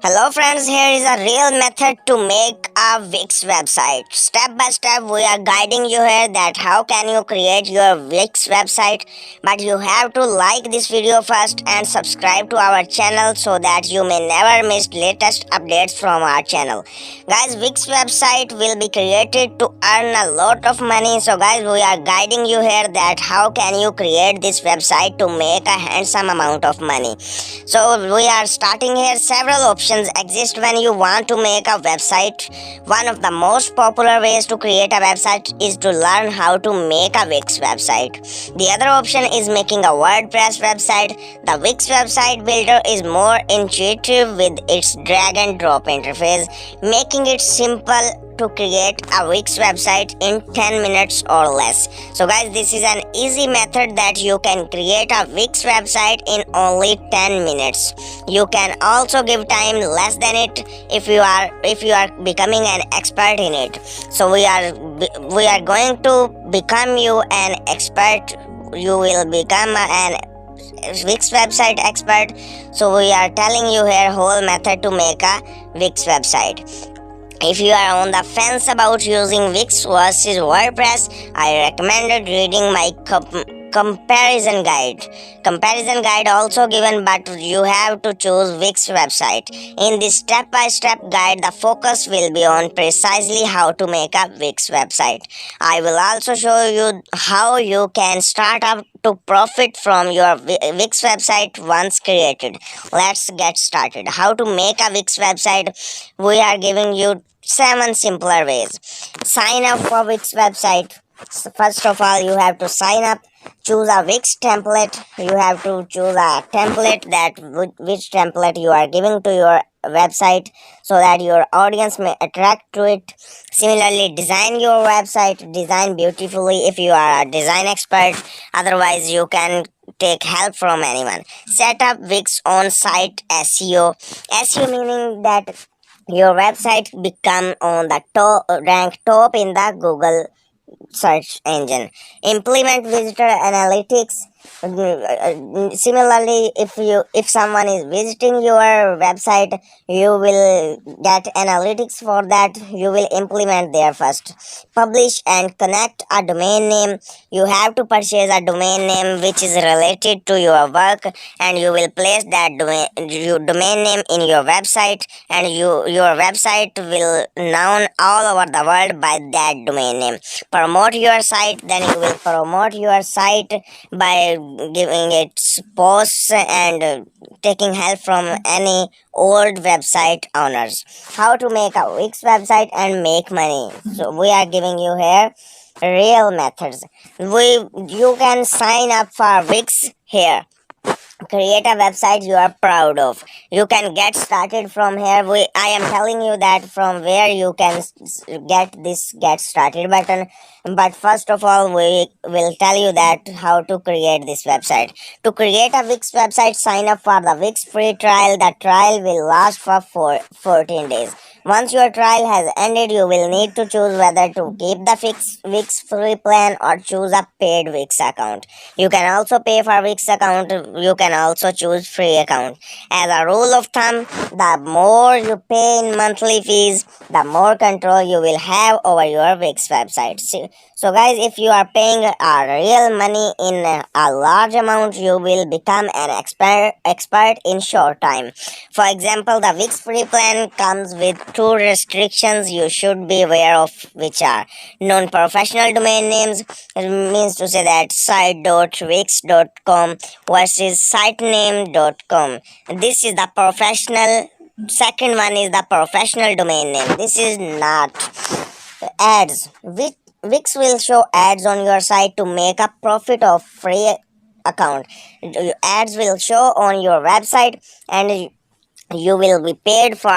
Hello friends, here is a real method to make a Wix website. Step by step we are guiding you here that how can you create your Wix website, but you have to like this video first and subscribe to our channel so that you may never miss latest updates from our channel. Guys, Wix website will be created to earn a lot of money. So guys, we are guiding you here that how can you create this website to make a handsome amount of money. So we are starting here. Several options exist when you want to make a website. One of the most popular ways to create a website is to learn how to make a Wix website. The other option is making a WordPress website. The Wix website builder is more intuitive with its drag and drop interface, making it simple to create a Wix website in 10 minutes or less. So guys, this is an easy method that you can create a Wix website in only 10 minutes. You can also give time less than it if you are becoming an expert in it. So we are going to become you an expert. You will become an Wix website expert. So we are telling you here whole method to make a Wix website. If you are on the fence about using Wix versus WordPress, I recommended reading my comparison guide also given, but you have to choose Wix website. In this step-by-step guide, the focus will be on precisely how to make a Wix website. I will also show you how you can start up to profit from your Wix website once created. Let's get started. How to make a Wix website? We are giving you 7 simpler ways. Sign up for Wix website. First of all, you have to sign up. Choose a Wix template. You have to choose a template that which template you are giving to your website so that your audience may attract to it. Similarly, design your website. Design beautifully if you are a design expert. Otherwise, you can take help from anyone. Set up Wix on-site SEO. SEO meaning that your website become on the rank top in the Google search engine. Implement visitor analytics. Similarly, if someone is visiting your website, you will get analytics for that. You will implement there first. Publish and connect a domain name. You have to purchase a domain name which is related to your work, and you will place that domain name in your website, and your website will known all over the world by that domain name. Promote your site. Then you will promote your site by giving it posts and taking help from any old website owners. How to make a Wix website and make money. So we are giving you here real methods. You can sign up for Wix here. Create a website you are proud of. You can get started from here. I am telling you that from where you can get this get started button. But first of all, we will tell you that how to create this website. To create a Wix website, sign up for the Wix free trial. The trial will last for 14 days. Once your trial has ended, you will need to choose whether to keep the Wix free plan or choose a paid Wix account. You can also pay for Wix account. You can also choose free account. As a rule of thumb, the more you pay in monthly fees, the more control you will have over your Wix website. So guys, if you are paying a real money in a large amount, you will become an expert in short time. For example, the Wix free plan comes with 2 restrictions you should be aware of, which are non-professional domain names. It means to say that site.wix.com versus sitename.com. This is the professional. Second one is the professional domain name. This is not. Ads. Wix will show ads on your site to make a profit of free account. Ads will show on your website, and you will be paid for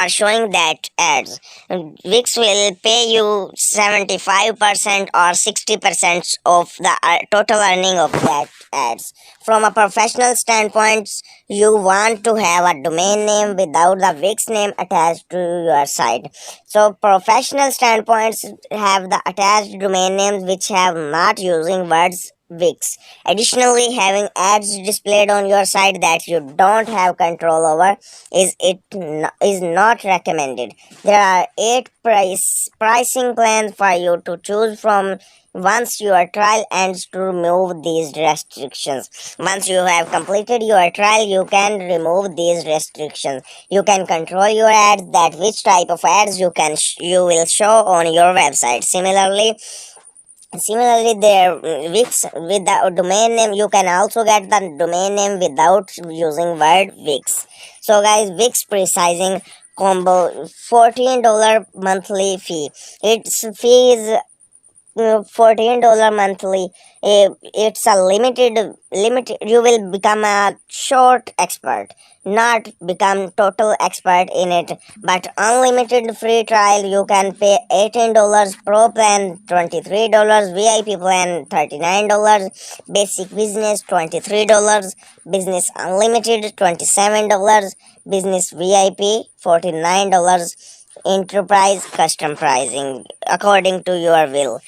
showing that ads. Wix will pay you 75% or 60% of the total earning of that ads. From a professional standpoint, you want to have a domain name without the Wix name attached to your site. So professional standpoints have the attached domain names which have not using words Wix. Additionally, having ads displayed on your site that you don't have control over is not recommended. There are 8 pricing plans for you to choose from. Once your trial ends, to remove these restrictions. Once you have completed your trial, you can remove these restrictions. You can control your ads, that which type of ads you will show on your website. Similarly, there Wix with the domain name, you can also get the domain name without using word Wix. So guys, Wix precising combo $14 monthly fee. Its fee is $14 monthly. It's a limited. You will become a short expert, not become total expert in it, but unlimited free trial. You can pay $18 pro plan, $23 VIP plan, $39 basic business, $23 business unlimited, $27 business VIP, $49 enterprise custom pricing according to your will.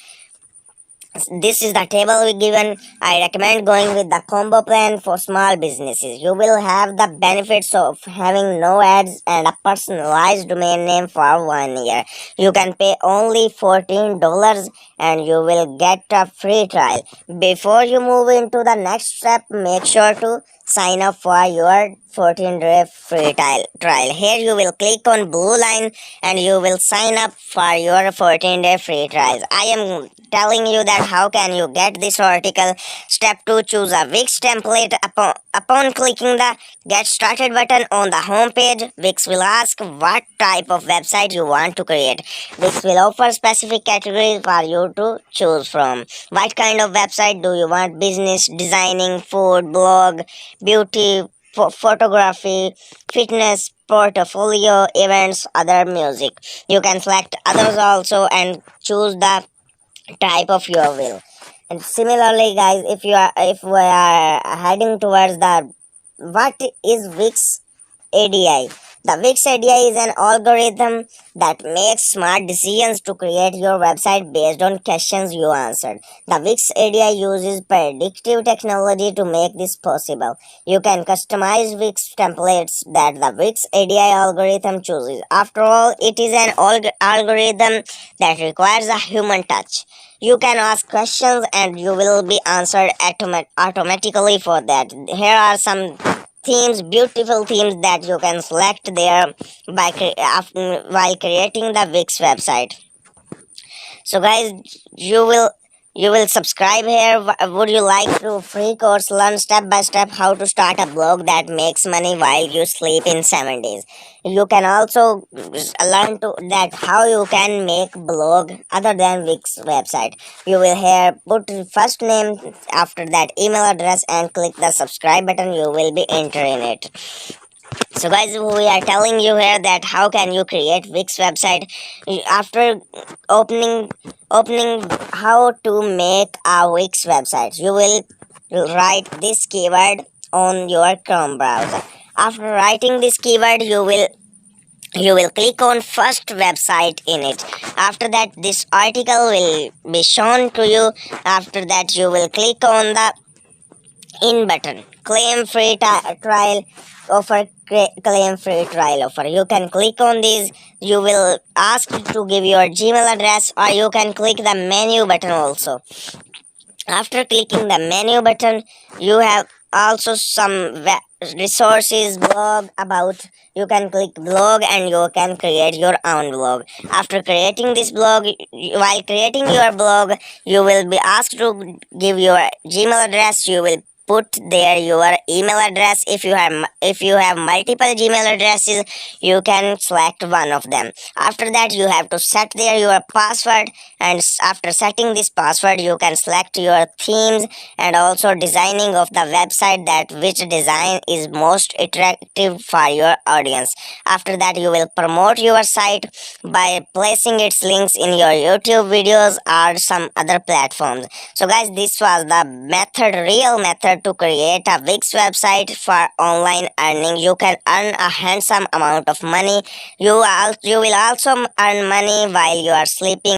This is the table we given. I recommend going with the combo plan for small businesses. You will have the benefits of having no ads and a personalized domain name for 1 year. You can pay only $14 and you will get a free trial. Before you move into the next step, make sure to sign up for your 14-day free trial. Here you will click on blue line and you will sign up for your 14-day free trials. I am telling you that how can you get this article. Step 2, choose a Wix template. Upon clicking the get started button on the home page, Wix will ask what type of website you want to create. Wix will offer specific categories for you to choose from. What kind of website do you want? Business, designing, food, blog, beauty, photography, fitness, portfolio, events, other music. You can select others also and choose the type of your will. And similarly, guys, if we are heading towards the what is Wix ADI? The Wix ADI is an algorithm that makes smart decisions to create your website based on questions you answered. The Wix ADI uses predictive technology to make this possible. You can customize Wix templates that the Wix ADI algorithm chooses. After all, it is an algorithm that requires a human touch. You can ask questions and you will be answered automatically for that. Here are some themes, beautiful themes that you can select there while creating the Wix website. So guys, you will subscribe here. Would you like to free course learn step by step how to start a blog that makes money while you sleep in 7 days? You can also learn to that how you can make blog other than Wix website. You will here put first name, after that email address, and click the subscribe button. You will be entering it. So guys, we are telling you here that how can you create Wix website. After opening how to make a Wix website, you will write this keyword on your Chrome browser. After writing this keyword, you will click on first website in it. After that, this article will be shown to you. After that, you will click on the in button, claim free trial offer, claim free trial offer. You can click on these. You will ask to give your Gmail address, or you can click the menu button also. After clicking the menu button, you have also some resources, blog about. You can click blog and you can create your own blog. After creating this blog, while creating your blog, you will be asked to give your Gmail address. You will put there your email address. If you have multiple Gmail addresses, you can select one of them. After that, you have to set there your password, and after setting this password, you can select your themes and also designing of the website, that which design is most attractive for your audience. After that, you will promote your site by placing its links in your YouTube videos or some other platforms. So guys, this was the real method to create a Wix website for online earning. You can earn a handsome amount of money. You will also earn money while you are sleeping.